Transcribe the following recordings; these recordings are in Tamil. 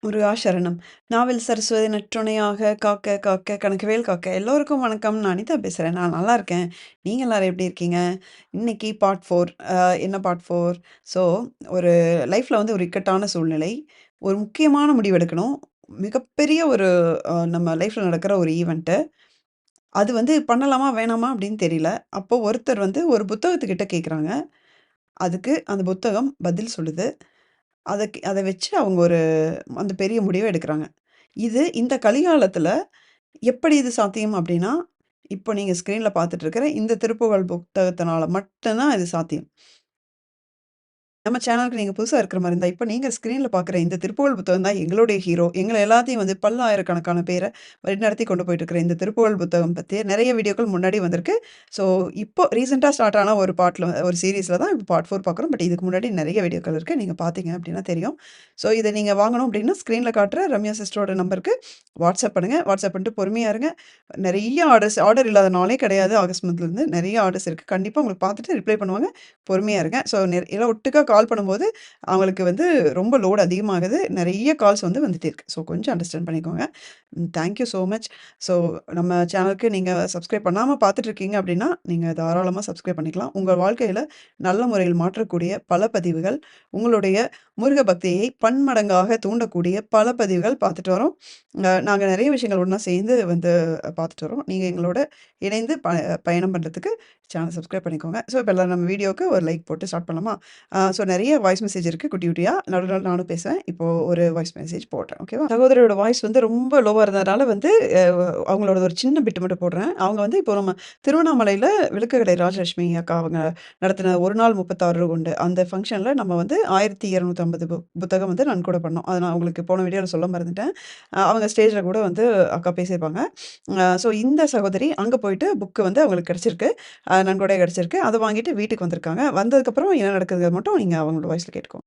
முருகா சரணம். நாவல் சரஸ்வதி நற்றுணையாக காக்க காக்க கணக்குவேல் காக்க. எல்லோருக்கும் வணக்கம். நான் அனிதா பேசுறேன். நான் நல்லா இருக்கேன். நீங்க எல்லாரும் எப்படி இருக்கீங்க? இன்னைக்கு பார்ட் 4. என்ன பார்ட் 4? ஸோ, ஒரு லைஃப்ல வந்து ஒரு இக்கட்டான சூழ்நிலை. ஒரு முக்கியமான முடிவு எடுக்கணும். மிகப்பெரிய ஒரு நம்ம லைஃப்ல நடக்கிற ஒரு ஈவென்ட்டு. அது வந்து பண்ணலாமா? வேணாமா? அப்படின்னு தெரியல. அப்போ ஒருத்தர் வந்து ஒரு புத்தகத்துக்கிட்ட கேட்குறாங்க. அதுக்கு அந்த புத்தகம் பதில் சொல்லுது. அத வச்சு அவங்க ஒரு அந்த பெரிய முடிவ எடுக்குறாங்க. இந்த கலிகாலத்தில எப்படி இது சாத்தியம் அப்டின்னா, இப்போ நீங்க ஸ்க்ரீன்ல பார்த்துட்டு இருக்கிற இந்த திருப்புகழ் புத்தகத்தினால மட்டும் தான் இது சாத்தியம். நம்ம சேனலுக்கு நீங்க புதுசா இருக்கிற மாரி இருந்தா, இப்ப நீங்க ஸ்க்ரீன்ல பார்க்குற இந்த திருப்புகழ் புத்தகம் தான் எங்களுடைய ஹீரோ. எங்கள எல்லாத்தையும் வந்து பல்லாயிரக்கணக்கான பேர வழிநடத்தி கொண்டு போயிட்டு இருக்கிற இந்த திருப்புகழ் புத்தகம் பத்தி நெறைய வீடியோக்கள் முன்னாடி வந்திருக்கு. ஸோ, இப்போ ரீசென்ட்டா ஸ்டார்ட் ஆன ஒரு ஒரு சீரிஸ்ல தான் இப்போ பார்ட் 4 பார்க்குறோம். பட் இதுக்கு முன்னாடி நெறைய வீடியோக்கள் இருக்கு. நீங்க பார்த்தீங்க அப்டின்னா தெரியும். ஸோ, இத நீங்க வாங்கணும் அப்டின்னா ஸ்க்ரீன்ல காட்டுற ரம்யா சிஸ்டரோட நம்பருக்கு வாட்ஸ்அப் பண்ணுங்க. வாட்ஸ்அப் பண்ணிட்டு பொறுமையா இருங்க. நெறைய ஆர்டர் இல்லாத நாளே கிடையாது. ஆகஸ்ட் மந்த்லருந்து நெறைய ஆர்டர்ஸ் இருக்கு. கண்டிப்பா உங்களுக்கு பார்த்துட்டு ரிப்ளை பண்ணுவாங்க. பொறுமையா இருங்க. ஸோ எல்லாம் ஒட்டுக்கா கால் பண்ணும்போது, அவங்களுக்கு வந்து ரொம்ப லோட் அதிகமாகுது. நெறைய கால்ஸ் வந்து வந்துட்டே இருக்கு. ஸோ கொஞ்சம் அண்டர்ஸ்டாண்ட் பண்ணிக்கோங்க. Thank you so much. So நம்ம சேனலுக்கு நீங்க சப்ஸ்கிரைப் பண்ணாம பார்த்துட்டு இருக்கீங்க அப்படின்னா, நீங்க தாராளமா சப்ஸ்கிரைப் பண்ணிக்கலாம். உங்க வாழ்க்கையில நல்ல முறையில் மாற்றக்கூடிய பல பதிவுகள், உங்களுடைய முருக பக்தியை பன்மடங்காக தூண்டக்கூடிய பல பதிவுகள் பார்த்துட்டு வரோம். நாங்க நெறைய விஷயங்கள் ஒண்ணா சேர்ந்து வந்து பார்த்துட்டு வரோம். நீங்க எங்களோட இணைந்து பயணம் பண்றதுக்கு சேனல் சப்ஸ்கிரைப் பண்ணிக்கோங்க. ஸோ இப்ப எல்லாரும் நம்ம வீடியோக்கு ஒரு லைக் போட்டு ஸ்டார்ட் பண்ணலாமா? ஸோ நெறைய வாய்ஸ் மெசேஜ் இருக்கு குட்டி குட்டியா. நடுவுல நடுவுல நானும் பேசுவேன். இப்போ ஒரு வாய்ஸ் மெசேஜ் போடுறேன். ஓகேவா? சகோதரியோட வாய்ஸ் வந்து ரொம்ப லோவா இருந்ததுனால வந்து அ அவங்களோட ஒரு சின்ன பிட் மட்டும் போடுறேன். அவங்க வந்து இப்போ நம்ம திருவண்ணாமலையில விளக்குக்கடை ராஜலட்சுமி அக்கா அவங்க நடத்தின ஒரு நாள் 36 உண்டு. அந்த ஃபங்ஷன்ல நம்ம வந்து 1250 புத்தகம் வந்து நன்கொடை பண்ணோம். அத நான் உங்களுக்கு போன வீடியோல சொல்ல மறந்துட்டேன். அவங்க ஸ்டேஜ்ல கூட வந்து அக்கா பேசியிருப்பாங்க. ஸோ இந்த சகோதரி அங்க போயிட்டு புக் வந்து அவங்களுக்கு கிடைச்சிருக்கு. நன்கொடை கிடைச்சிருக்கு. அத வாங்கிட்டு வீட்டுக்கு வந்திருக்காங்க. வந்ததுக்கப்புறம் என்ன நடக்குதுங்கிறது மட்டும் நீங்க அவங்களோட வாய்ஸ்ல கேட்டுக்கோங்க.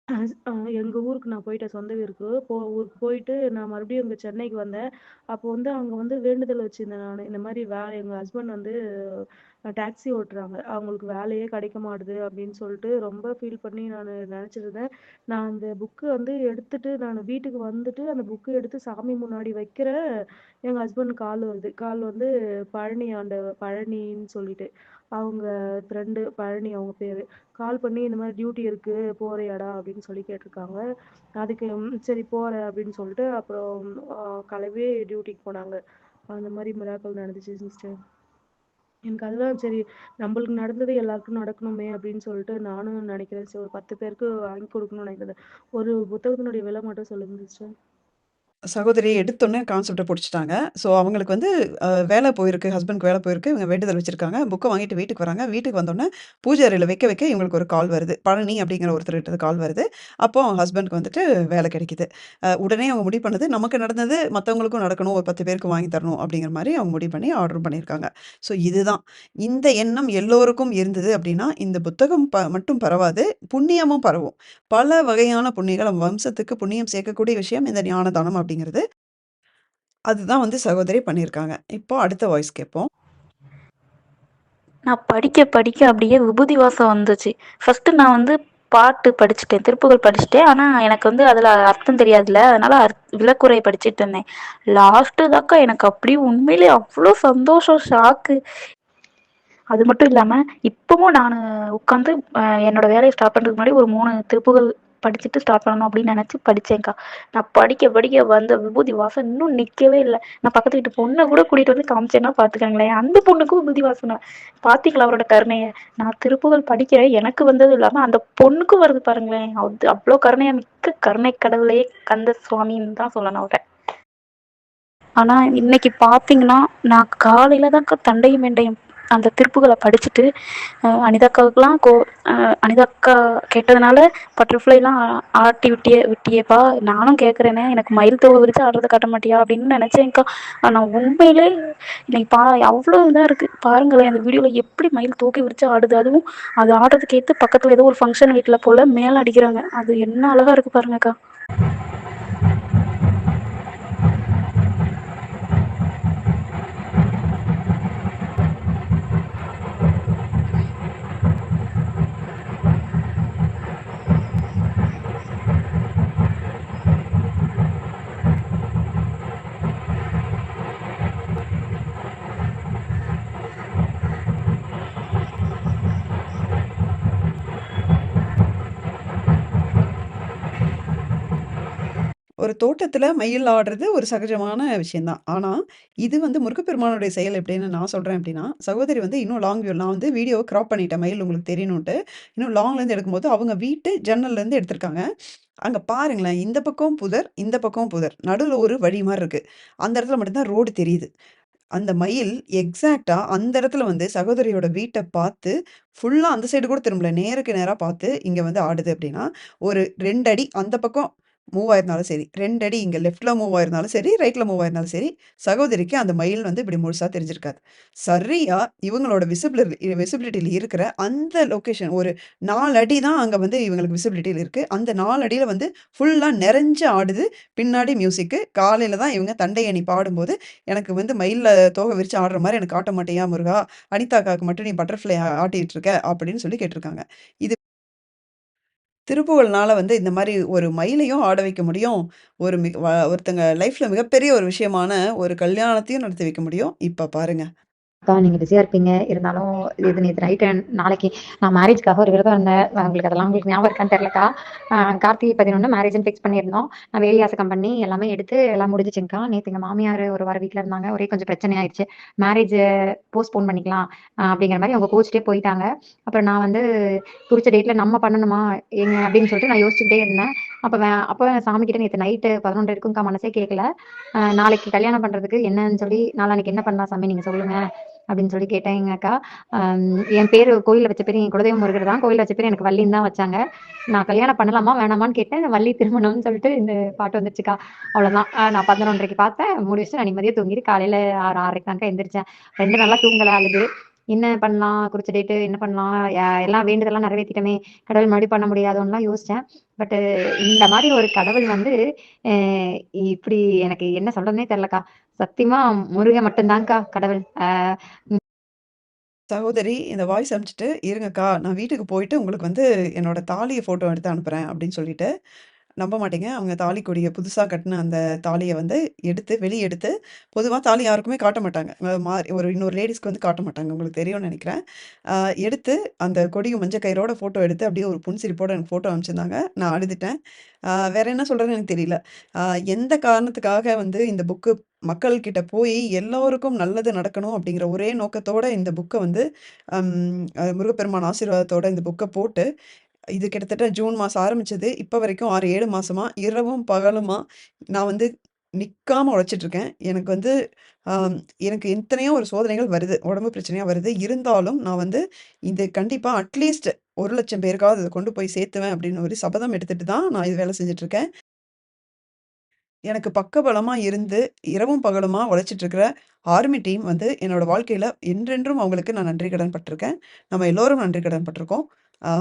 அஸ் அ எங்க ஊருக்கு நான் போயிட்டேன் சொந்த ஊருக்கு. ஊருக்கு போயிட்டு நான் மறுபடியும் இங்க சென்னைக்கு வந்தேன். அப்போ வந்து அங்க வந்து வேண்டுதல் வச்சிருந்தேன் நானு. இந்த மாரி எங்க ஹஸ்பண்ட் வந்து டாக்ஸி ஓட்டுறாங்க. அவங்களுக்கு வேலையே கிடைக்க மாட்டுது அப்படின்னு சொல்லிட்டு ரொம்ப ஃபீல் பண்ணி நானு நெனச்சிருந்தேன். நான் அந்த புக்கு வந்து எடுத்துட்டு நானு வீட்டுக்கு வந்துட்டு அந்த புக்கு எடுத்து சாமி முன்னாடி வைக்கிறேன். எங்க ஹஸ்பண்ட் கால் வருது. கால் வந்து பழனின்னு சொல்லிட்டு. அவங்க ஃப்ரெண்டு பழனி அவங்க பேரு. கால் பண்ணி இந்த மாரி டியூட்டி இருக்கு போறியாடா? அப்படின்னு சொல்லி கேட்டிருக்காங்க. அதுக்கு சரி போறேன் அப்படின்னு சொல்லிட்டு அப்புறம் அ கிளம்பி டியூட்டிக்கு போனாங்க. அந்த மாரி மிராக்கிள் நடந்துச்சு சிஸ்டர். எனக்கு அதுதான் சரி நம்மளுக்கு நடந்தது எல்லாருக்கும் நடக்கணுமே அப்படின்னு சொல்லிட்டு நானும் நினைக்கிறேன். சரி ஒரு 10 பேருக்கு வாங்கி கொடுக்கணும்னு நினைக்கிறேன். ஒரு புத்தகத்தினுடைய விலை மட்டும் சொல்லுங்க சிஸ்டர். சகோதரி எடுத்தோனே கான்செப்ட்ட புடிச்சுட்டாங்க. ஸோ அவங்களுக்கு வந்து வேல போயிருக்கு. ஹஸ்பண்ட்க்கு வேல போயிருக்கு. இவங்க வேண்டுதல் வச்சிருக்காங்க. புக்க வாங்கிட்டு வீட்டுக்கு வராங்க. வீட்டுக்கு வந்தோனே பூஜை அறையில வைக்க வைக்க இவங்களுக்கு ஒரு கால் வருது. பழனி அப்படிங்கிற ஒருத்தர்கிட்ட இருந்து கால் வருது. அப்போ அவங்க ஹஸ்பண்ட்க்கு வந்துட்டு வேல கிடைக்குது. உடனே அவங்க முடிவு பண்ணது, நமக்கு நடந்தது மத்தவங்களுக்கும் நடக்கணும். ஒரு 10 பேருக்கு வாங்கி தரணும் அப்படிங்கிற மாரி அவங்க முடிவு பண்ணி ஆர்டரும் பண்ணியிருக்காங்க. ஸோ இதுதான். இந்த எண்ணம் எல்லோருக்கும் இருந்தது அப்படின்னா, இந்த புத்தகம் மட்டும் பரவாது. புண்ணியமும் பரவும். பல வகையான புண்ணியங்கள் நம்ம வம்சத்துக்கு புண்ணியம் சேர்க்கக்கூடிய விஷயம் இந்த ஞான தானம் அப்படிங்கிறது. அதுதான் வந்து சகோதரி பண்ணியிருக்காங்க. இப்போ அடுத்த வாய்ஸ் கேட்போம். நான் படிக்க படிக்க அப்படியே விபூதி வாசம் வந்துச்சு. ஃபர்ஸ்ட்டு நான் வந்து பாட்டு படிச்சுட்டேன். திருப்புகழ் படிச்சுட்டேன். ஆனா, எனக்கு வந்து அதுல அர்த்தம் தெரியாதுல்ல. அதனால விளக்குரை படிச்சுட்டு இருந்தேன். லாஸ்ட்டு தாக்கா எனக்கு அப்படியே உண்மையிலேயே அவ்ளோ சந்தோஷம், ஷாக்கு. அது மட்டும் இல்லாம, இப்பவும் நானு உட்காந்து என்னோட வேலைய ஸ்டார்ட் பண்றதுக்கு முன்னாடி ஒரு 3 திருப்புகள் படிச்சுட்டு ஸ்டார்ட் பண்ணணும் அப்படின்னு நெனச்சு படிச்சேன்க்கா. நான் படிக்க படிக்க வந்த விபூதி வாசம் இன்னும் நிக்கவே இல்ல. நான் பக்கத்து வீட்டு பொண்ண கூட கூட்டிட்டு வந்து காமிச்சேன்னா பாத்துக்கங்களேன். அந்த பொண்ணுக்கும் விபூதி வாசன. பாத்தீங்களா அவரோட கருணைய? நான் திருப்புகழ் படிக்கிறேன். எனக்கு வந்தது இல்லாம அந்த பொண்ணுக்கும் வருது பாருங்களேன். அது அவ்ளோ கருணையா மிக்க கருணை கடவுளே கந்த சுவாமின்னு தான் சொல்லணும் அவர. ஆனா, இன்னைக்கு பாத்தீங்கன்னா, நான் காலையில தான்க்கா தண்டையும் வெண்டையும் அந்த திருப்புகள படிச்சுட்டு, அனிதாக்காவுக்குலாம் அனிதாக்கா கேட்டதுனால பட்டர்ஃப்ளைலாம் ஆட்டி விட்டியேப்பா! நானும் கேட்குறேனே, எனக்கு மயில் தோகை விரிச்சு ஆடுறத காட்ட மாட்டியா? அப்படின்னு நெனச்சேன்க்கா. ஆனா உண்மையிலே இன்னைக்கு அவ்ளோ இதா இருக்கு. பாருங்களேன் அந்த வீடியோல எப்படி மயில் தோகை விரிச்சு ஆடுது. அதுவும் அது ஆடுறதுக்கு ஏத்த பக்கத்துல ஏதோ ஒரு ஃபங்ஷன் வீட்ல போல மேளம் அடிக்கிறாங்க. அது என்ன அழகா இருக்கு பாருங்கக்கா. ஒரு தோட்டத்துல மயில் ஆடுறது ஒரு சகஜமான விஷயம் தான். ஆனா, இது வந்து முருகப்பெருமானுடைய செயல் எப்படின்னு நான் சொல்றேன் அப்படின்னா, சகோதரி வந்து இன்னும் லாங் வியூ நான் வந்து வீடியோவ கிராப் பண்ணிட்டேன் மயில் உங்களுக்கு தெரியணுன்ட்டு. இன்னும் லாங்லேருந்து எடுக்கும்போது அவங்க வீட்டு ஜன்னல்லேருந்து எடுத்திருக்காங்க. அங்க பாருங்களேன், இந்த பக்கம் புதர், இந்த பக்கம் புதர். நடுவுல ஒரு வழி மாரி இருக்கு. அந்த இடத்துல மட்டும் தான் ரோடு தெரியுது. அந்த மயில் எக்ஸாக்ட்டா அந்த இடத்துல வந்து சகோதரியோட வீட்ட பார்த்து, ஃபுல்லா அந்த சைடு கூட திரும்பல. நேருக்கு நேரா பார்த்து, இங்க வந்து ஆடுது அப்டின்னா, ஒரு 2 அடி அந்த பக்கம் மூவ் ஆயிருந்தாலும் சரி, 2 அடி இங்க லெஃப்ட்ல மூவ் ஆயிருந்தாலும் சரி, ரைட்ல மூவ் ஆயிருந்தாலும் சரி, சகோதரிக்கு அந்த மயில் வந்து இப்டி முழுசா தெரிஞ்சிருக்காது. சரியா இவங்களோட விசிபிலிட்டில இருக்கிற அந்த லொகேஷன் ஒரு 4 அடி தான் அங்க வந்து இவங்களுக்கு விசிபிலிட்டில இருக்கு. அந்த 4 அடியில வந்து ஃபுல்லா நெறஞ்சு ஆடுது. பின்னாடி மியூசிக்கு. காலையில தான் இவங்க தண்டையணி பாடும்போது எனக்கு வந்து மயில்ல தோகை விரிச்சு ஆடுற மாரி எனக்கு ஆட்ட மாட்டியா முருகா? அனிதா அக்காவுக்கு மட்டும் நீ பட்டர்ஃப்ளை ஆட்டிட்டு இருக்க அப்படின்னு சொல்லி கேட்டிருக்காங்க. இது திருப்புகழ்னால வந்து இந்த மாரி ஒரு மயிலையும் ஆட வைக்க முடியும். ஒரு ஒருத்தங்க லைஃப்ல மிகப்பெரிய ஒரு விஷயமான ஒரு கல்யாணத்தையும் நடத்தி வைக்க முடியும். இப்ப பாருங்க. அக்கா நீங்க பிஸியா இருப்பீங்க. இருந்தாலும் இது நேத்து நைட்டு நாளைக்கு நான் மேரேஜ்க்காக ஒரு விரதம் இருந்தேன். உங்களுக்கு ஞாபகம் இருக்கான்னு தெரியலக்கா. கார்த்திகை 11 மேரேஜ்ன்னு ஃபிக்ஸ் பண்ணியிருந்தோம். நான் வேலியாசகம் பண்ணி எல்லாமே எடுத்து எல்லாம் முடிஞ்சுச்சுங்க்கா. நேத்து எங்க மாமியார் ஒரு வாரம் வீட்ல இருந்தாங்க. ஒரே கொஞ்சம் பிரச்சனை ஆயிடுச்சு. மேரேஜ் போஸ்ட்போன் பண்ணிக்கலாம் அப்படிங்கிற மாரி அவங்க கோச்சிட்டே போயிட்டாங்க. அப்புறம் நான் வந்து குறிச்ச டேட்ல நம்ம பண்ணணுமா அப்படின்னு சொல்லிட்டு நான் யோசிச்சுக்கிட்டே இருந்தேன். அப்ப சாமி கிட்ட நேத்து நைட்டு 11 இருக்கும்க்கா, மனசே கேட்கல. நாளைக்கு கல்யாணம் பண்றதுக்கு என்னன்னு சொல்லி நாளான்னைக்கு என்ன பண்ணலாம் சாமி நீங்க சொல்லுங்க அப்படின்னு சொல்லி கேட்டேன் எங்க அக்கா. என் பேரு கோயில்ல வச்ச பேரு என் குலதெய்வம் முருகர் தான். கோயில்ல வச்ச பேரு எனக்கு வள்ளின்னு தான் வச்சாங்க. நான் கல்யாணம் பண்ணலாமா வேணாமான்னு கேட்டேன். வள்ளி திருமணம்னு சொல்லிட்டு இந்த பாட்டு வந்துச்சுக்கா. அவ்வளவுதான். நான் 11:30க்கு பார்த்தேன், மூடி வச்சுட்டு நான் நிம்மதியா தூங்கிட்டு காலையில 6, 6:30க்கு தான்க்கா எந்திரிச்சேன். 2 நாளா தூங்கல, அழுது. என்ன பண்ணலாம், குறிச்ச டேட்டு என்ன பண்ணலாம், எல்லாம் வேண்டுதெல்லாம் நிறைவேற்றிட்டமே, கடவுள் மறுபடியும் பண்ண முடியாதோன்னுலாம் யோசிச்சேன். பட் இந்த மாதிரி ஒரு கடவுள் வந்து இப்படி எனக்கு என்ன சொல்றதுனே தெரியலக்கா. சத்தியமா முருகன் மட்டும்தான்க்கா கடவுள். சகோதரி இந்த வாய்ஸ் அனுப்பிச்சுட்டு, "இருங்கக்கா, நான் வீட்டுக்கு போயிட்டு உங்களுக்கு வந்து என்னோட தாலிய ஃபோட்டோ எடுத்து அனுப்புறேன்" அப்படின்னு சொல்லிட்டு நம்ப மாட்டீங்க. அவங்க தாலி கொடிய புதுசா கட்டுன அந்த தாலிய வந்து வெளிய எடுத்து பொதுவா தாலி யாருக்குமே காட்ட மாட்டாங்க. ஒரு இன்னொரு லேடீஸ்க்கு வந்து காட்ட மாட்டாங்க. உங்களுக்கு தெரியும்னு நெனைக்கிறேன். அ எடுத்து அந்த கொடியும் மஞ்ச கயிறோட ஃபோட்டோ எடுத்து அப்படியே ஒரு புன்சிரிப்போட எனக்கு ஃபோட்டோ அனுப்பிச்சிருந்தாங்க. நான் அழுதுட்டேன். வேற என்ன சொல்றதுன்னு எனக்கு தெரியல. அ எந்த காரணத்துக்காக வந்து இந்த புக்கு மக்கள் கிட்ட போய் எல்லோருக்கும் நல்லது நடக்கணும் அப்படிங்கிற ஒரே நோக்கத்தோட இந்த புக்க வந்து அம் முருகப்பெருமான் ஆசீர்வாதத்தோட இந்த புக்க போட்டு இது கிட்டத்தட்ட ஜூன் மாசம் ஆரம்பிச்சது. இப்ப வரைக்கும் 6, 7 மாசமா இரவும் பகலுமா நான் வந்து நிக்காம உழைச்சிட்டுருக்கேன். எனக்கு வந்து அம் எனக்கு எத்தனையோ ஒரு சோதனைகள் வருது. உடம்பு பிரச்சனையா வருது. இருந்தாலும் நான் வந்து இது கண்டிப்பா அட்லீஸ்ட் 1,00,000 பேருக்காவது இத கொண்டு போய் சேர்த்துவேன் அப்படின்னு ஒரு சபதம் எடுத்துட்டு தான் நான் இது வேலை செஞ்சுட்டுருக்கேன். எனக்கு பக்கபலமா இருந்து இரவும் பகலுமா உழைச்சிட்டு இருக்கிற ஆர்மி டீம் வந்து என்னோட வாழ்க்கையில என்றென்றும் அவங்களுக்கு நான் நன்றி கடன் பட்டுருக்கேன். நம்ம எல்லோரும் நன்றி கடன் பட்டுருக்கோம். ஆ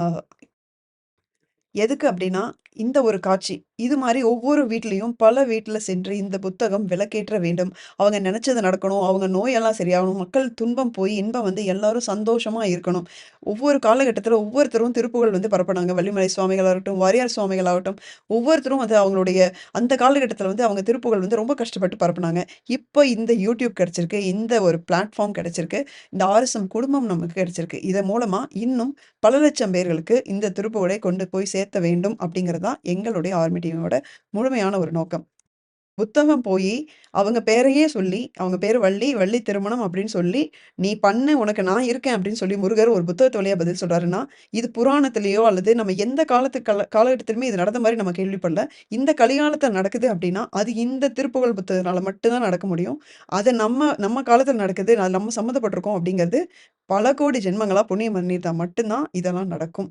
எதுக்கு அப்டின்னா, இந்த ஒரு காட்சி. இது மாரி ஒவ்வொரு வீட்லயும் பல வீட்ல சென்று இந்த புத்தகம் விளக்கேற்ற வேண்டும். அவங்க நெனச்சது நடக்கணும். அவங்க நோயெல்லாம் சரியாகணும். மக்கள் துன்பம் போய் இன்பம் வந்து எல்லாரும் சந்தோஷமா இருக்கணும். ஒவ்வொரு காலகட்டத்தில ஒவ்வொருத்தரும் திருப்புகழ் வந்து பரப்புனாங்க. வள்ளிமலை சுவாமிகளாகட்டும், வாரியார் சுவாமிகளாகட்டும், ஒவ்வொருத்தரும் வந்து அவங்களுடைய அந்த காலகட்டத்தில வந்து அவங்க திருப்புகழ் வந்து ரொம்ப கஷ்டப்பட்டு பரப்புனாங்க. இப்ப இந்த YouTube கிடைச்சிருக்கு. இந்த ஒரு பிளாட்ஃபார்ம் கிடைச்சிருக்கு. இந்த ஆர்எஸ்எம் குடும்பம் நமக்கு கிடைச்சிருக்கு. இதன் மூலமா இன்னும் பல லட்சம் பேர்களுக்கு இந்த திருப்புகழை கொண்டு போய் சேர்த்த வேண்டும் அப்படிங்கிறது தான் எங்களுடைய ஆர்மி டீமோட முழுமையான ஒரு நோக்கம். புத்தகம் போயி அவங்க பேரையே சொல்லி, அவங்க பேரு வள்ளி, வள்ளி திருமணம் அப்படின்னு சொல்லி, "நீ பண்ணு உனக்கு நான் இருக்கேன்" அப்படின்னு சொல்லி முருகர் ஒரு புத்தகத்து வழியா பதில் சொல்றாருன்னா, இது புராணத்திலேயோ அல்லது நம்ம எந்த காலகட்டத்திலுமே இது நடந்த மாரி நம்ம கேள்விப்படல. இந்த கலிகாலத்துல நடக்குது அப்படின்னா, அது இந்த திருப்புகழ் புத்தகத்தினால மட்டும் தான் நடக்க முடியும். அது நம்ம நம்ம காலத்துல நடக்குது. அது நம்ம சம்மந்தப்பட்டுருக்கோம் அப்படிங்கிறது பல கோடி ஜென்மங்களா புண்ணியம் பண்ணியிருந்தா மட்டும் தான் இதெல்லாம் நடக்கும்.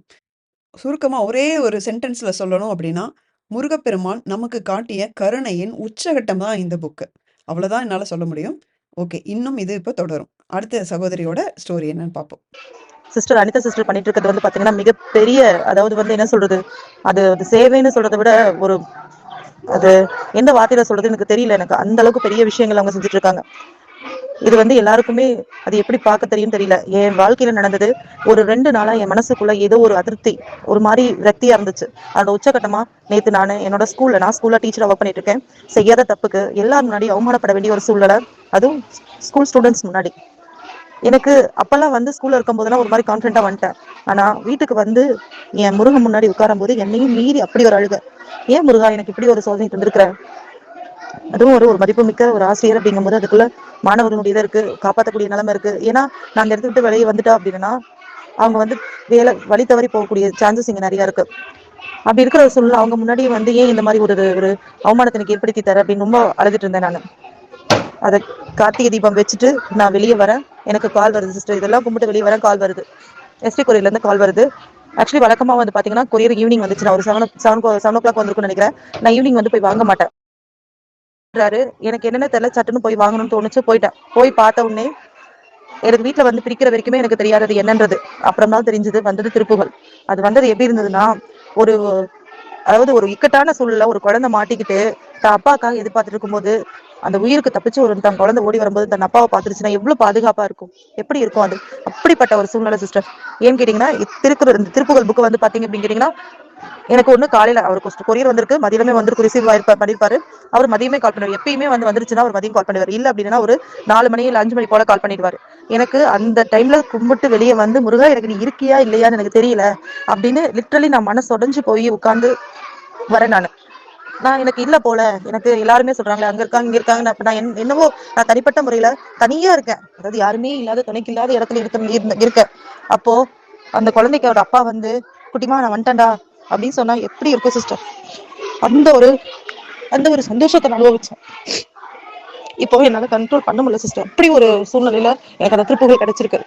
சுருக்கமா ஒரே ஒரு சென்டென்ஸ்ல சொல்லணும் அப்படின்னா, முருகப்பெருமான் நமக்கு காட்டிய கருணையின் உச்சகட்டம் தான் இந்த புக்கு. அவ்வளோதான் என்னால சொல்ல முடியும். ஓகே. இன்னும் இது இப்ப தொடரும். அடுத்த சகோதரியோட ஸ்டோரி என்னன்னு பார்ப்போம். சிஸ்டர் அனிதா சிஸ்டர் பண்ணிட்டு இருக்கிறது வந்து பாத்தீங்கன்னா மிகப்பெரிய, அதாவது வந்து என்ன சொல்றது, அது சேவைன்னு சொல்றதை விட ஒரு, அது எந்த வார்த்தையில சொல்றது எனக்கு தெரியல. எனக்கு அந்த அளவுக்கு பெரிய விஷயங்கள் அவங்க செஞ்சுட்டு இருக்காங்க. இது வந்து எல்லாருக்குமே அது எப்படி பார்க்க தெரியும் தெரியல. என் வாழ்க்கையில நடந்தது ஒரு 2 நாளா என் மனசுக்குள்ள ஏதோ ஒரு அதிருப்தி, ஒரு மாதிரி விரக்தியா இருந்துச்சு. அதோட உச்சகட்டமா நேத்து நான் ஸ்கூல்ல டீச்சரா ஒர்க் பண்ணிட்டு இருக்கேன். செய்யாத தப்புக்கு எல்லாரும் முன்னாடி அவமானப்பட வேண்டிய ஒரு சூழ்நிலை, அதுவும் ஸ்கூல் ஸ்டூடெண்ட்ஸ் முன்னாடி. எனக்கு அப்பெல்லாம் வந்து ஸ்கூல்ல இருக்கும் போதெல்லாம் ஒரு மாதிரி கான்ஃபிடென்ட்டா வந்துட்டேன். ஆனா வீட்டுக்கு வந்து என் முருகன் முன்னாடி உட்காரும் போது என்னையும் மீறி அப்படி ஒரு அழுக. ஏன் முருகா எனக்கு இப்படி ஒரு சோதனை தந்திருக்கிற? அதுவும் ஒரு மதிப்பு மிக்க ஒரு ஆசிரியர் அப்படிங்கும்போது அதுக்குள்ள மாணவர்களுடைய இதை இருக்கு, காப்பாற்றக்கூடிய நிலைமை இருக்கு. ஏன்னா நான் அந்த இடத்த விட்டு வெளியே வந்துட்டா அப்படின்னா அவங்க வந்து வேலை வழி தவறி போகக்கூடிய சான்சஸ் இங்க நிறைய இருக்கு. அப்படி இருக்கிற ஒரு சூழ்நிலை அவங்க முன்னாடி வந்து ஏன் இந்த மாதிரி ஒரு அவமானத்தை எனக்கு ஏற்படுத்தி தர அப்படின்னு ரொம்ப அழுதுட்டு இருந்தேன் நான். அதை கார்த்திகை தீபம் வச்சுட்டு நான் வெளியே வரேன். எனக்கு கால் வருது சிஸ்டர், இதெல்லாம் கும்பிட்டு வெளியே வரேன், கால் வருது. எஸ்டி கொரியர்ல இருந்து கால் வருது. ஆக்சுவலி வழக்கமா வந்து பாத்தீங்கன்னா கொரியர் ஈவினிங் வந்துச்சு. நான் ஒரு 7 o'clock வந்திருக்கும்னு நினைக்கிறேன். நான் ஈவினிங் வந்து போய் வாங்க மாட்டேன். எனக்கு என்னென்ன தெரியல, சட்டுன்னு போய் வாங்கணும்னு தோணுச்சு. போயிட்டேன். போய் பார்த்த உடனே எனக்கு வீட்டுல வந்து பிரிக்கிற வரைக்குமே எனக்கு தெரியாதது என்னன்றது. அப்புறம் தான் தெரிஞ்சது வந்தது திருப்புகள். அது வந்தது எப்படி இருந்ததுன்னா, ஒரு அதாவது ஒரு இக்கட்டான சூழல்ல ஒரு குழந்தை மாட்டிக்கிட்டு தன் அப்பாக்காக எதிர்பார்த்துட்டு இருக்கும்போது அந்த உயிருக்கு தப்பிச்சு தன் குழந்தை ஓடி வரும்போது தன் அப்பாவை பார்த்துருச்சுன்னா எவ்வளவு பாதுகாப்பா இருக்கும், எப்படி இருக்கும் அது. அப்படிப்பட்ட ஒரு சூழ்நிலை சிஸ்டர். ஏன்னு கேட்டீங்கன்னா, இந்த திருப்புகள் புக்கு வந்து பாத்தீங்க அப்படின்னு கேட்டீங்கன்னா, எனக்கு ஒண்ணு காலையில அவருக்கு கொரியர் வந்திருக்கு, மதியமே வந்து ரிசீவ் பண்ணிருப்பாரு. அவர் மதியமே கால் பண்ணுவார். எப்பயுமே வந்துருச்சுன்னா அவர் மதியம் கால் பண்ணுவார். இல்ல அப்படின்னா ஒரு 4 மணி இல்ல 5 மணி போல கால் பண்ணிடுவாரு. எனக்கு அந்த டைம்ல கும்பிட்டு வெளியே வந்து, முருகா எனக்கு நீ இருக்கியா இல்லையான்னு எனக்கு தெரியல அப்படின்னு லிட்டரலி நான் மனசு உடைஞ்சு போய் உட்கார்ந்து வரேன். நான் எனக்கு இல்ல போல, எனக்கு எல்லாருமே சொல்றாங்களே அங்க இருக்காங்க இங்க இருக்காங்க. நான் என்னவோ நான் தனிப்பட்ட முறையில தனியா இருக்கேன், அதாவது யாருமே இல்லாத துணைக்கு இல்லாத இடத்துல இருக்கேன். அப்போ அந்த குழந்தைக்கு அவர் அப்பா வந்து, குட்டிமா நான் வந்துட்டேன்டா அப்படின்னு சொன்னா எப்படி இருக்கும் சிஸ்டர். அந்த ஒரு சந்தோஷத்தை நான் அனுபவிச்சேன். இப்போ என்னால கண்ட்ரோல் பண்ண முடியல சிஸ்டர். அப்படி ஒரு சூழ்நிலையில எனக்கு அந்த திருப்புகள் கிடைச்சிருக்கு.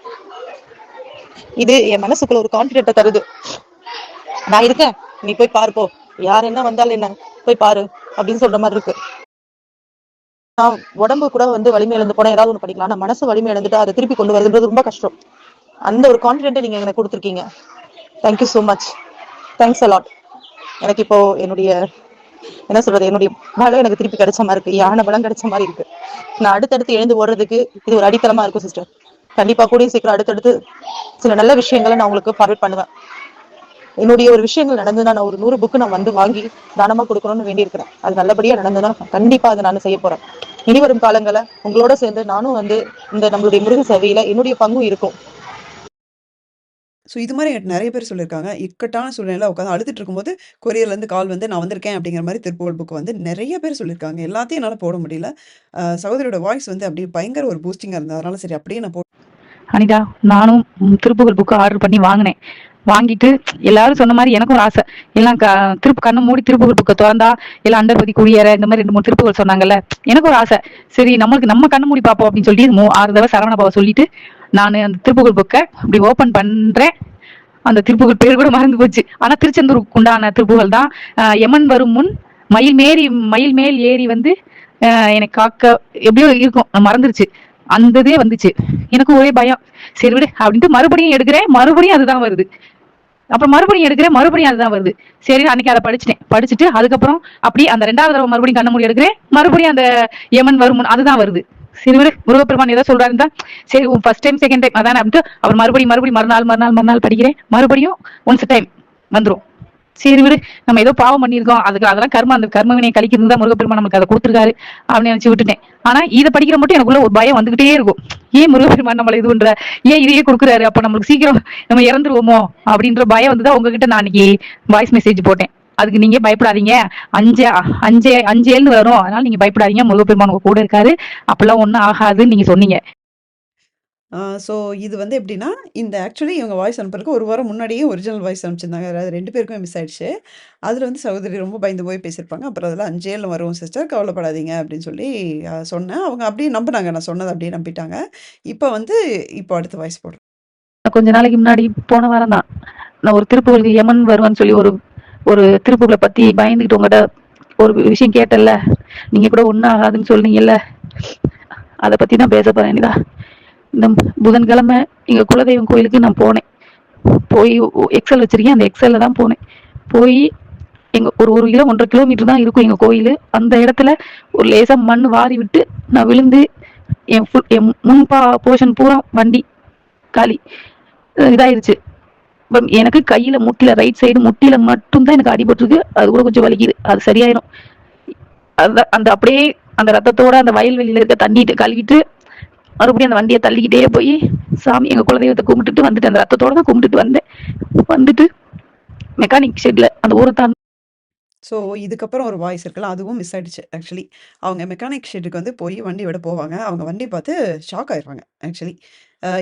இது என் மனசுக்குள்ள ஒரு கான்பிடென்ட்டை தருது. நான் இருக்கேன், நீ போய் பாருப்போ, யார் என்ன வந்தாலும் என்ன, போய் பாரு அப்படின்னு சொல்ற மாதிரி இருக்கு. நான் உடம்பு கூட வந்து வலிமை இழந்து போனா ஏதாவது ஒண்ணு பண்ணிக்கலாம். ஆனா மனசு வலிமை இழந்துட்டு அதை திருப்பி கொண்டு வருதுன்றது ரொம்ப கஷ்டம். அந்த ஒரு கான்பிடென்ட்டை நீங்க எனக்கு கொடுத்துருக்கீங்க. Thank you so much. Thanks a lot. எனக்கு இப்போ என்னுடைய என்ன சொல்றது, என்னுடைய பலம் எனக்கு திருப்பி கிடைச்ச மாதிரி இருக்கு, யானை பலம் கிடைச்ச மாதிரி இருக்கு. நான் அடுத்தடுத்து எழுந்து ஓடுறதுக்கு இது ஒரு அடித்தளமா இருக்கும் சிஸ்டர். கண்டிப்பா கூடிய சீக்கிரம் அடுத்தடுத்து சில நல்ல விஷயங்களை நான் உங்களுக்கு ஃபார்வர்ட் பண்ணுவேன். என்னுடைய ஒரு விஷயங்கள் நடந்ததுன்னா நான் ஒரு 100 புக்கு நான் வந்து வாங்கி தானமா கொடுக்கணும்னு வேண்டியிருக்கிறேன். அது நல்லபடியா நடந்ததுன்னா கண்டிப்பா அதை நான் செய்ய போறேன். இனி வரும் காலங்களை உங்களோட சேர்ந்து நானும் வந்து இந்த நம்மளுடைய முருக சேவையில என்னுடைய பங்கும் இருக்கும். ஸோ இது மாதிரி என்கிட்ட நிறைய பேர் சொல்லியிருக்காங்க. இக்கட்டான சூழ்நிலையில உட்காந்து அழுதுட்டு இருக்கும்போது கொரியர்லேருந்து கால் வந்து நான் வந்திருக்கேன் அப்படிங்கிற மாதிரி திருப்புகழ் புக் வந்து நிறைய பேர் சொல்லியிருக்காங்க. எல்லாத்தையும் என்னால் போட முடியல. சகோதரியோட வாய்ஸ் வந்து அப்படியே பயங்கர ஒரு பூஸ்டிங்காக இருந்தது. அதனால சரி அப்படியே நான் அனிதா, நானும் திருப்புகழ் புக்கு ஆர்டர் பண்ணி வாங்கினேன். வாங்கிட்டு எல்லாரும் சொன்ன மாதிரி எனக்கும் ஒரு ஆசை. எல்லாம் கண்ணை மூடி திருப்புகழ் புக்கை திறந்தா எல்லாம் அண்டர்பதி குடியேற இந்த மாதிரி 2 3 திருப்புகள் சொன்னாங்கல்ல, எனக்கு ஒரு ஆசை. சரி நம்ம கண்ணை மூடி பார்ப்போம் அப்படின்னு சொல்லிட்டு 6 தடவை சரவண பாவை சொல்லிட்டு நான் அந்த திருப்புகழ் புக்கை அப்படி ஓபன் பண்றேன். அந்த திருப்புகழ் பேர் கூட மறந்து போச்சு. ஆனா திருச்செந்தூருக்கு உண்டான திருப்புகழ் தான். யமன் வரும் முன் மயில் மேல் ஏறி வந்து எனக்கு காக்க எப்படியோ இருக்கும், மறந்துருச்சு. அந்த இதே வந்துச்சு. எனக்கு ஒரே பயம். சரி விடு அப்படின்ட்டு மறுபடியும் எடுக்கிறேன், மறுபடியும் அதுதான் வருது. அப்புறம் மறுபடியும் எடுக்கிறேன், மறுபடியும் அதுதான் வருது. சரி அன்னைக்கு அதை படிச்சுட்டு அதுக்கப்புறம் அப்படி அந்த 2வது தடவை மறுபடியும் கண்ண மூடி எடுக்கிறேன், மறுபடியும் அந்த யமன் வரும் அதுதான் வருது. சரி விடு, முருகப்பெருமான் ஏதோ சொல்றாருன்னு தான் சரி ஃபர்ஸ்ட் டைம் செகண்ட் டைம் அதானே அப்படின்ட்டு அப்புறம் மறுபடியும் மறுநாள் படிக்கிறேன், மறுபடியும் ஒன்ஸ் டைம் வந்துரும். சரி விடு, நம்ம ஏதோ பாவம் பண்ணியிருக்கோம், அதெல்லாம் கர்மம், அந்த கர்ம வினை கழிக்கிறது தான் முருகப்பெருமான் நமக்கு அதை கொடுத்துருக்காரு அப்படின்னு நினைச்சு விட்டுட்டேன். ஆனா இதை படிக்கிற மட்டும் எனக்குள்ள ஒரு பயம் வந்துகிட்டே இருக்கும். ஏன் முருகப்பெருமான் நம்மள இது பண்ற, ஏன் இதையே கொடுக்குறாரு, அப்ப நம்மளுக்கு சீக்கிரம் நம்ம இறந்துருவோமோ அப்படின்ற பயம் வந்துதான் உங்ககிட்ட நான் அன்னைக்கு வாய்ஸ் மெசேஜ் போட்டேன். அதுக்கு நீங்க பயப்படாதீங்க, 5 வரும், அதனால நீங்க பயப்படாதீங்க, முருகப்பெருமான் உங்க கூட இருக்காரு, அப்பெல்லாம் ஒண்ணும் ஆகாதுன்னு நீங்க சொன்னீங்க. ஸோ இது வந்து எப்படின்னா, இந்த ஆக்சுவலி இவங்க வாய்ஸ் அனுப்புறதுக்கு 1 வாரம் முன்னாடியே ஒரிஜினல் வாய்ஸ் அனுப்பிச்சிருந்தாங்க. அதாவது 2 பேருக்குமே மிஸ் ஆயிடுச்சு. அதில் வந்து சகோதரி ரொம்ப பயந்து போய் பேசியிருப்பாங்க. அப்புறம் அதில் 5 வரும் சிஸ்டர், கவலைப்படாதீங்க அப்படின்னு சொல்லி சொன்னேன். அவங்க அப்படியே நம்பினாங்க, நான் சொன்னதை அப்படியே நம்பிட்டாங்க. இப்போ அடுத்த வாய்ஸ் போடுறேன். கொஞ்ச நாளைக்கு முன்னாடி போன வாரம் தான் நான் ஒரு திருப்புகளுக்கு யமன் வருவான்னு சொல்லி ஒரு திருப்புகளை பத்தி பயந்துகிட்டு உங்கள்கிட்ட ஒரு விஷயம் கேட்டல, நீங்க கூட ஒன்றும் ஆகாதுன்னு சொன்னீங்கல்ல, அதை பத்தி தான் பேச போறேன். இந்த புதன்கிழமை எங்க குலதெய்வம் கோயிலுக்கு நான் போனேன். போய் எக்ஸல் வச்சிருக்கேன், அந்த எக்ஸல்ல தான் போனேன். போய் எங்க ஒரு 1.5 கிலோமீட்டர் தான் இருக்கும் எங்க கோயில். அந்த இடத்துல ஒரு லேசா மண் வாரி விட்டு நான் விழுந்து என் முன்பா போர்ஷன் பூரா வண்டி காலி இதாயிருச்சு. எனக்கு கையில முட்டில ரைட் சைடு முட்டில மட்டும்தான் எனக்கு அடிபட்டிருக்கு. அது கூட கொஞ்சம் வலிக்குது, அது சரியாயிரும். அந்த அப்படியே அந்த ரத்தத்தோட அந்த வயல்வெளியில இருக்க தண்ணிட்டு கழுவிட்டு மறுபடியும் அந்த வண்டியை தள்ளிக்கிட்டே போய் சாமி எங்கள் குலதெய்வத்தை கும்பிட்டுட்டு வந்துட்டு அந்த ரத்தத்தோட தான் கும்பிட்டுட்டு வந்தேன். வந்துட்டு மெக்கானிக் ஷெட்ல அந்த ஊரை தான். ஸோ இதுக்கப்புறம் ஒரு வாய்ஸ் இருக்குல்ல, அதுவும் மிஸ் ஆயிடுச்சு ஆக்சுவலி. அவங்க மெக்கானிக் ஷெட்டுக்கு வந்து போய் வண்டி விட போவாங்க. அவங்க வண்டி பார்த்து ஷாக் ஆயிருவாங்க ஆக்சுவலி.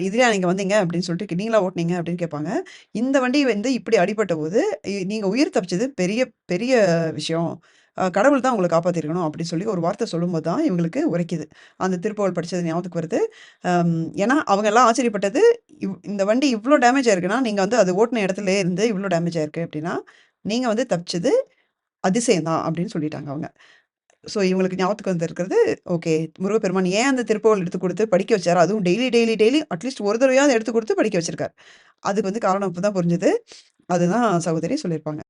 "இதுலயா நீங்க வந்தீங்க?" அப்படின்னு சொல்லிட்டு, "நீங்களா ஓட்டுனீங்க?" அப்படின்னு கேட்பாங்க. இந்த வண்டி வந்து இப்படி அடிபட்டபோது, நீங்க உயிர் தப்பிச்சது பெரிய பெரிய விஷயம். கடவுள் தான் உங்கள காப்பாத்தியிருக்கணும்." அப்படின்னு சொல்லி ஒரு வார்த்தை சொல்லும்போது தான் இவங்களுக்கு உரைக்குது. அந்த திருப்புகழ் படிச்சது ஞாபகத்துக்கு வருது. ஏன்னா அவங்க எல்லாம் ஆச்சரியப்பட்டது, இந்த வண்டி இவ்ளோ டேமேஜ் ஆயிருக்குன்னா, நீங்க வந்து அது ஓட்டுன இடத்துலயே இருந்து இவ்ளோ டேமேஜ் ஆயிருக்கு அப்படின்னா, நீங்க வந்து தப்பிச்சது அதிசயம் தான் அப்படின்னு சொல்லிட்டாங்க அவங்க. ஸோ இவங்களுக்கு ஞாபகத்துக்கு வந்திருக்கிறது, ஓகே, முருகப்பெருமான் ஏன் அந்த திருப்புகழ் எடுத்து குடுத்து படிக்க வச்சாரு? அதுவும் டெய்லி அட்லீஸ்ட் ஒரு தடவையாவது எடுத்து குடுத்து படிக்க வச்சிருக்காரு. அதுக்கு வந்து காரணம் இப்ப தான் புரிஞ்சது. அதுதான் சகோதரி சொல்லியிருப்பாங்க.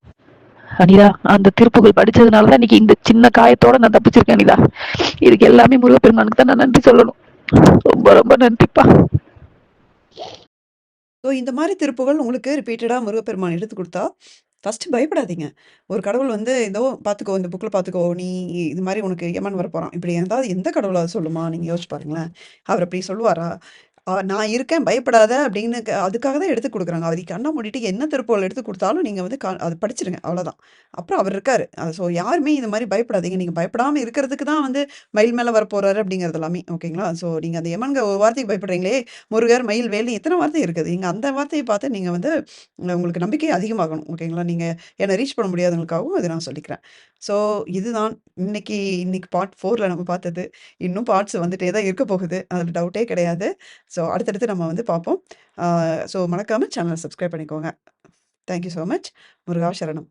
அனிதா, அந்த திருப்புகள் படிச்சதுனால தான் இன்னைக்கு இந்த சின்ன காயத்தோட நான் தப்பிச்சிருக்கேன் அனிதா. இதுக்கு எல்லாமே முருகப்பெருமானுக்கு தான் நான் நன்றி சொல்லணும். ரொம்ப ரொம்ப நன்றிப்பா. ஸோ இந்த மாரி திருப்புகழ் உங்களுக்கு ரிப்பீட்டடா முருகப்பெருமான் எடுத்து குடுத்தா, ஃபர்ஸ்ட்டு பயப்படாதீங்க. ஒரு கடவுள் வந்து "இதோ பார்த்துக்கோ, இந்த புக்ல பார்த்துக்கோ, நீ இது மாரி உனக்கு யமன் வரப்போறான்." இப்படி ஏதாவது எந்த கடவுளாவது சொல்லுமா? நீங்க யோசிச்சு பாருங்களேன். அவர் அப்படி சொல்லுவாரா? "நான் இருக்கேன் பயப்படாத" அப்படின்னு அதுக்காக தான் எடுத்து குடுக்குறாங்க. அவர் கண்ண மூடிட்டு என்ன திருப்புகழ் எடுத்து குடுத்தாலும் நீங்க வந்து அத படிச்சுருங்க அவ்வளோதான். அப்புறம் அவர் இருக்காரு. ஸோ யாருமே இந்த மாரி பயப்படாதீங்க. நீங்க பயப்படாம இருக்கிறதுக்கு தான் வந்து மயில் மேல வரப்போறாரு அப்படிங்கிறது எல்லாமே. ஓகேங்களா? ஸோ நீங்க அந்த யமன்ங்க ஒரு வார்த்தைக்கு பயப்படுறீங்களே, முருகர், மயில், வேல்னு எத்தன வார்த்தை இருக்குது. நீங்க அந்த வார்த்தைய பார்த்து நீங்க வந்து உங்களுக்கு நம்பிக்கை அதிகமாகணும். ஓகேங்களா? நீங்க என்ன ரீச் பண்ண முடியாதவங்களுக்காகவும் இத நான் சொல்லிக்கிறேன். ஸோ இதுதான் இன்னைக்கு இன்னைக்கு பார்ட் 4ல நம்ம பார்த்தது. இன்னும் பார்ட்ஸ் வந்துட்டே தான் இருக்க போகுது. அதுல டவுட்டே கிடையாது. ஸோ அடுத்தடுத்து நம்ம வந்து பார்ப்போம். ஸோ மறக்காம சேனல சப்ஸ்கிரைப் பண்ணிக்கோங்க. Thank you so much. Muruga சரணம்.